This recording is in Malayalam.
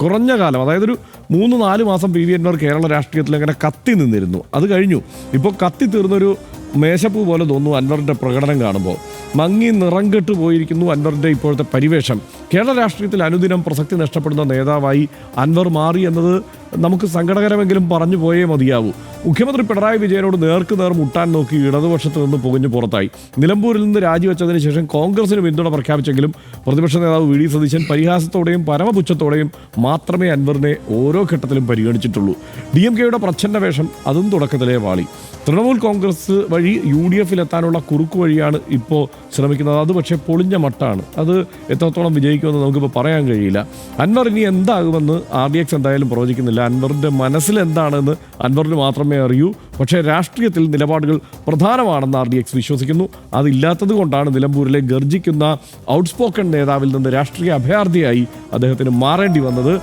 കുറഞ്ഞ കാലം, അതായത് ഒരു 3-4 മാസം പി വി അൻവർ കേരള രാഷ്ട്രീയത്തിൽ അങ്ങനെ കത്തി നിന്നിരുന്നു. അത് കഴിഞ്ഞു. ഇപ്പോൾ കത്തി തീർന്നൊരു മേശപ്പൂ പോലെ തോന്നുന്നു അൻവറിൻ്റെ പ്രകടനം കാണുമ്പോൾ. മങ്ങി നിറം കെട്ട് പോയിരിക്കുന്നു അൻവറിൻ്റെ ഇപ്പോഴത്തെ പരിവേഷം. കേരള രാഷ്ട്രീയത്തിൽ അനുദിനം പ്രസക്തി നഷ്ടപ്പെടുന്ന നേതാവായി അൻവർ മാറി എന്നത് നമുക്ക് സങ്കടകരമെങ്കിലും പറഞ്ഞു പോയേ മതിയാവൂ. മുഖ്യമന്ത്രി പിണറായി വിജയനോട് നേർക്ക് നേർ മുട്ടാൻ നോക്കി ഇടതുപക്ഷത്ത് നിന്ന് പുകഞ്ഞു പുറത്തായി. നിലമ്പൂരിൽ നിന്ന് രാജിവെച്ചതിന് ശേഷം കോൺഗ്രസിന് പിന്തുണ പ്രഖ്യാപിച്ചെങ്കിലും പ്രതിപക്ഷ നേതാവ് വി ഡി സതീശൻ പരിഹാസത്തോടെയും പരമപുച്ഛത്തോടെയും മാത്രമേ അൻവറിനെ ഓരോ ഘട്ടത്തിലും പരിഗണിച്ചിട്ടുള്ളൂ. DMK-യുടെ പ്രച്ഛന്ന വേഷം അതും തുടക്കത്തിലേ വാളി. തൃണമൂൽ കോൺഗ്രസ് വഴി UDF എത്താനുള്ള കുറുക്കു വഴിയാണ് ഇപ്പോൾ ശ്രമിക്കുന്നത്. അത് പക്ഷേ പൊളിഞ്ഞ മട്ടാണ്. അത് എത്രത്തോളം വിജയിക്കുമെന്ന് നമുക്കിപ്പോൾ പറയാൻ കഴിയില്ല. അൻവർ ഇനി എന്താകുമെന്ന് RDX എന്തായാലും പ്രവചിക്കുന്നില്ല. അൻവറിൻ്റെ മനസ്സിൽ എന്താണെന്ന് അൻവറിന് മാത്രമേ അറിയൂ. പക്ഷേ രാഷ്ട്രീയത്തിൽ നിലപാടുകൾ പ്രധാനമാണെന്ന് RDX വിശ്വസിക്കുന്നു. അതില്ലാത്തത് കൊണ്ടാണ് നിലമ്പൂരിലെ ഗർജിക്കുന്ന ഔട്ട്സ്പോക്കൺ നേതാവിൽ നിന്ന് രാഷ്ട്രീയ അഭയാർത്ഥിയായി അദ്ദേഹത്തിന് മാറേണ്ടി വന്നത്.